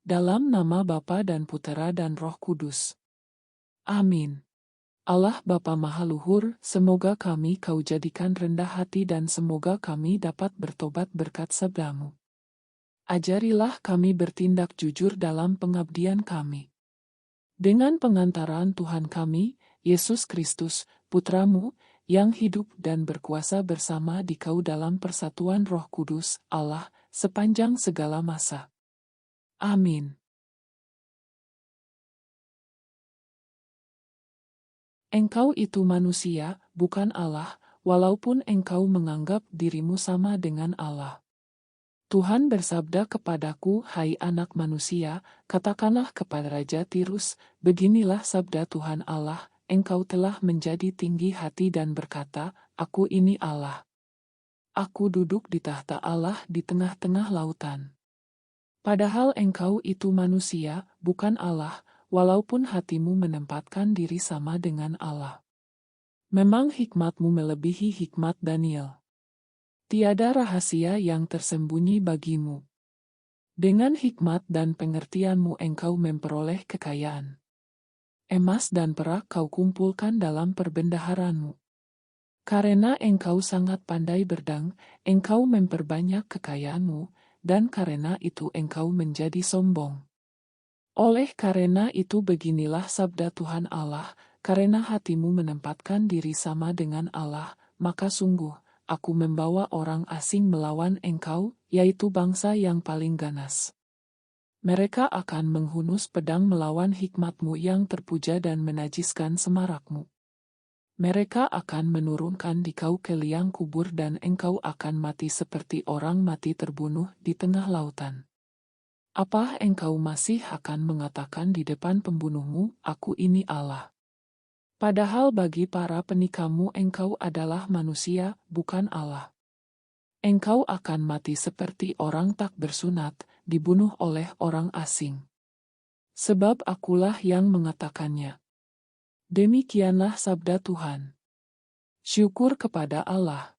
Dalam nama Bapa dan Putera dan Roh Kudus. Amin. Allah Bapa Maha Luhur, semoga kami Kau jadikan rendah hati dan semoga kami dapat bertobat berkat sabda-Mu. Ajarilah kami bertindak jujur dalam pengabdian kami. Dengan pengantaran Tuhan kami, Yesus Kristus, Putra-Mu, yang hidup dan berkuasa bersama di Kau dalam persatuan Roh Kudus, Allah, sepanjang segala masa. Amin. Engkau itu manusia, bukan Allah, walaupun engkau menganggap dirimu sama dengan Allah. Tuhan bersabda kepadaku, hai anak manusia, katakanlah kepada Raja Tirus, beginilah sabda Tuhan Allah, engkau telah menjadi tinggi hati dan berkata, aku ini Allah. Aku duduk di tahta Allah di tengah-tengah lautan. Padahal engkau itu manusia, bukan Allah, walaupun hatimu menempatkan diri sama dengan Allah. Memang hikmatmu melebihi hikmat Daniel. Tiada rahasia yang tersembunyi bagimu. Dengan hikmat dan pengertianmu engkau memperoleh kekayaan. Emas dan perak kau kumpulkan dalam perbendaharanmu. Karena engkau sangat pandai berdang, engkau memperbanyak kekayaanmu, dan karena itu engkau menjadi sombong. Oleh karena itu beginilah sabda Tuhan Allah, karena hatimu menempatkan diri sama dengan Allah, maka sungguh, aku membawa orang asing melawan engkau, yaitu bangsa yang paling ganas. Mereka akan menghunus pedang melawan hikmatmu yang terpuja dan menajiskan semarakmu. Mereka akan menurunkan di kau ke liang kubur dan engkau akan mati seperti orang mati terbunuh di tengah lautan. Apa engkau masih akan mengatakan di depan pembunuhmu, aku ini Allah? Padahal bagi para penikahmu engkau adalah manusia, bukan Allah. Engkau akan mati seperti orang tak bersunat, dibunuh oleh orang asing. Sebab akulah yang mengatakannya. Demikianlah sabda Tuhan. Syukur kepada Allah.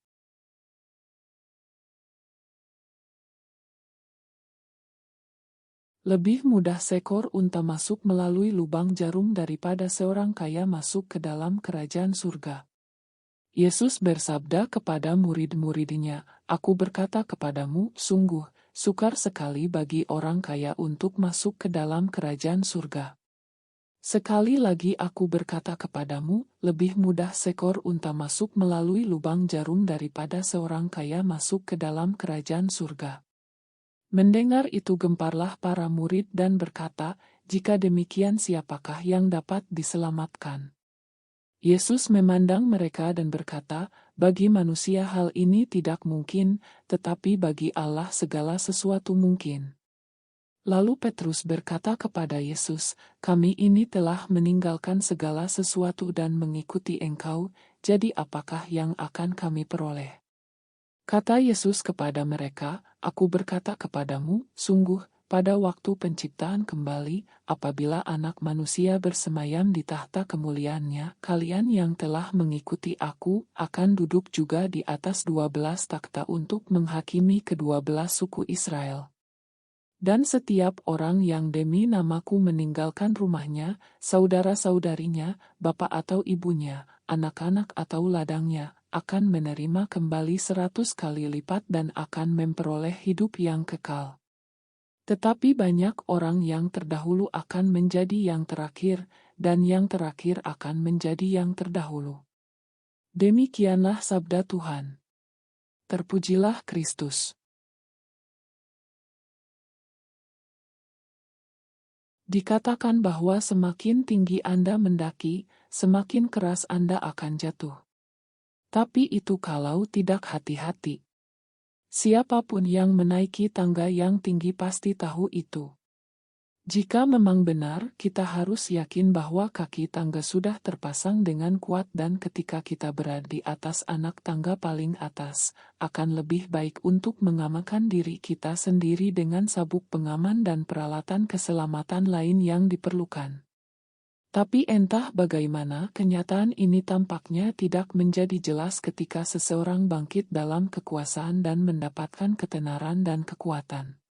Lebih mudah seekor unta masuk melalui lubang jarum daripada seorang kaya masuk ke dalam kerajaan surga. Yesus bersabda kepada murid-muridnya, aku berkata kepadamu, sungguh, sukar sekali bagi orang kaya untuk masuk ke dalam kerajaan surga. Sekali lagi aku berkata kepadamu, lebih mudah seekor unta masuk melalui lubang jarum daripada seorang kaya masuk ke dalam kerajaan surga. Mendengar itu gemparlah para murid dan berkata, jika demikian siapakah yang dapat diselamatkan? Yesus memandang mereka dan berkata, bagi manusia hal ini tidak mungkin, tetapi bagi Allah segala sesuatu mungkin. Lalu Petrus berkata kepada Yesus, kami ini telah meninggalkan segala sesuatu dan mengikuti Engkau, jadi apakah yang akan kami peroleh? Kata Yesus kepada mereka, aku berkata kepadamu, sungguh, pada waktu penciptaan kembali, apabila anak manusia bersemayam di tahta kemuliaannya, kalian yang telah mengikuti aku, akan duduk juga di atas 12 takhta untuk menghakimi ke-12 suku Israel. Dan setiap orang yang demi namaku meninggalkan rumahnya, saudara-saudarinya, bapak atau ibunya, anak-anak atau ladangnya, akan menerima kembali 100 kali lipat dan akan memperoleh hidup yang kekal. Tetapi banyak orang yang terdahulu akan menjadi yang terakhir, dan yang terakhir akan menjadi yang terdahulu. Demikianlah sabda Tuhan. Terpujilah Kristus. Dikatakan bahwa semakin tinggi Anda mendaki, semakin keras Anda akan jatuh. Tapi itu kalau tidak hati-hati. Siapapun yang menaiki tangga yang tinggi pasti tahu itu. Jika memang benar, kita harus yakin bahwa kaki tangga sudah terpasang dengan kuat dan ketika kita berada di atas anak tangga paling atas, akan lebih baik untuk mengamankan diri kita sendiri dengan sabuk pengaman dan peralatan keselamatan lain yang diperlukan. Tapi entah bagaimana kenyataan ini tampaknya tidak menjadi jelas ketika seseorang bangkit dalam kekuasaan dan mendapatkan ketenaran dan kekuatan.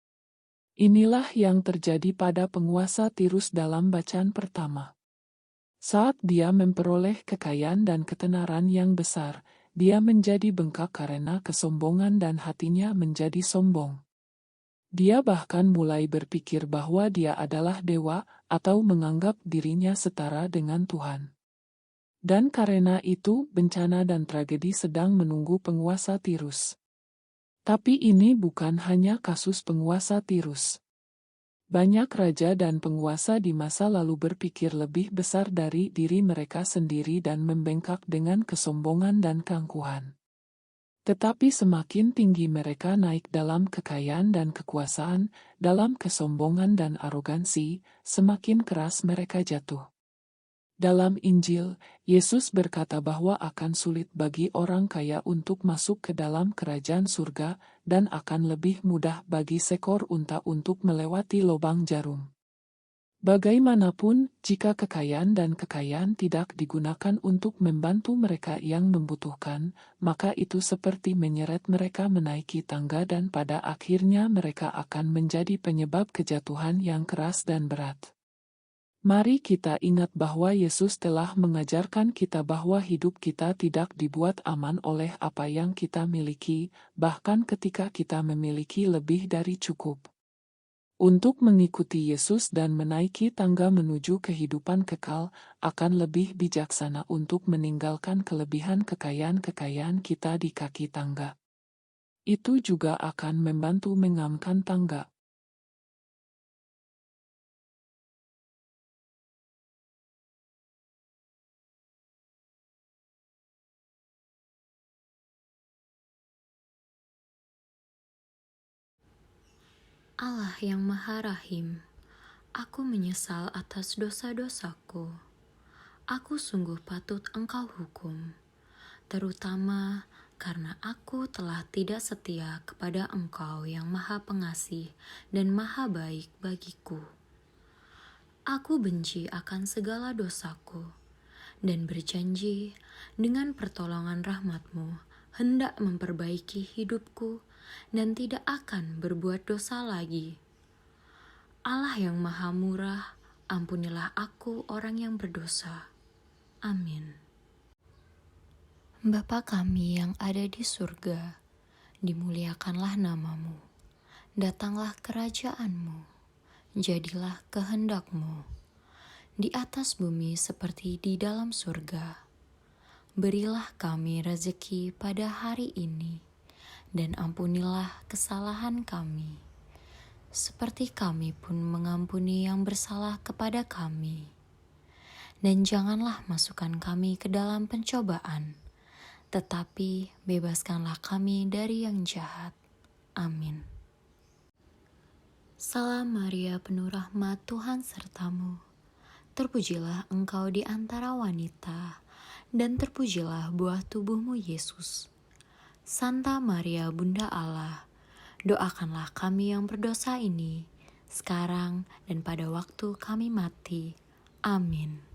Inilah yang terjadi pada penguasa Tirus dalam bacaan pertama. Saat dia memperoleh kekayaan dan ketenaran yang besar, dia menjadi bengkak karena kesombongan dan hatinya menjadi sombong. Dia bahkan mulai berpikir bahwa dia adalah dewa atau menganggap dirinya setara dengan Tuhan. Dan karena itu, bencana dan tragedi sedang menunggu penguasa Tirus. Tapi ini bukan hanya kasus penguasa Tirus. Banyak raja dan penguasa di masa lalu berpikir lebih besar dari diri mereka sendiri dan membengkak dengan kesombongan dan keangkuhan. Tetapi semakin tinggi mereka naik dalam kekayaan dan kekuasaan, dalam kesombongan dan arogansi, semakin keras mereka jatuh. Dalam Injil, Yesus berkata bahwa akan sulit bagi orang kaya untuk masuk ke dalam kerajaan surga, dan akan lebih mudah bagi seekor unta untuk melewati lubang jarum. Bagaimanapun, jika kekayaan tidak digunakan untuk membantu mereka yang membutuhkan, maka itu seperti menyeret mereka menaiki tangga dan pada akhirnya mereka akan menjadi penyebab kejatuhan yang keras dan berat. Mari kita ingat bahwa Yesus telah mengajarkan kita bahwa hidup kita tidak dibuat aman oleh apa yang kita miliki, bahkan ketika kita memiliki lebih dari cukup. Untuk mengikuti Yesus dan menaiki tangga menuju kehidupan kekal, akan lebih bijaksana untuk meninggalkan kelebihan kekayaan-kekayaan kita di kaki tangga. Itu juga akan membantu mengamankan tangga. Allah yang Maha Rahim, aku menyesal atas dosa-dosaku. Aku sungguh patut Engkau hukum, terutama karena aku telah tidak setia kepada Engkau yang Maha Pengasih dan Maha Baik bagiku. Aku benci akan segala dosaku dan berjanji dengan pertolongan rahmat-Mu hendak memperbaiki hidupku dan tidak akan berbuat dosa lagi. Allah yang Maha Murah, ampunilah aku orang yang berdosa. Amin. Bapa kami yang ada di surga, dimuliakanlah nama-Mu. Datanglah kerajaan-Mu, jadilah kehendak-Mu, di atas bumi seperti di dalam surga. Berilah kami rezeki pada hari ini, dan ampunilah kesalahan kami, seperti kami pun mengampuni yang bersalah kepada kami. Dan janganlah masukkan kami ke dalam pencobaan, tetapi bebaskanlah kami dari yang jahat. Amin. Salam Maria, penuh rahmat, Tuhan sertamu. Terpujilah engkau di antara wanita, dan terpujilah buah tubuhmu Yesus. Santa Maria, Bunda Allah, doakanlah kami yang berdosa ini, sekarang dan pada waktu kami mati. Amin.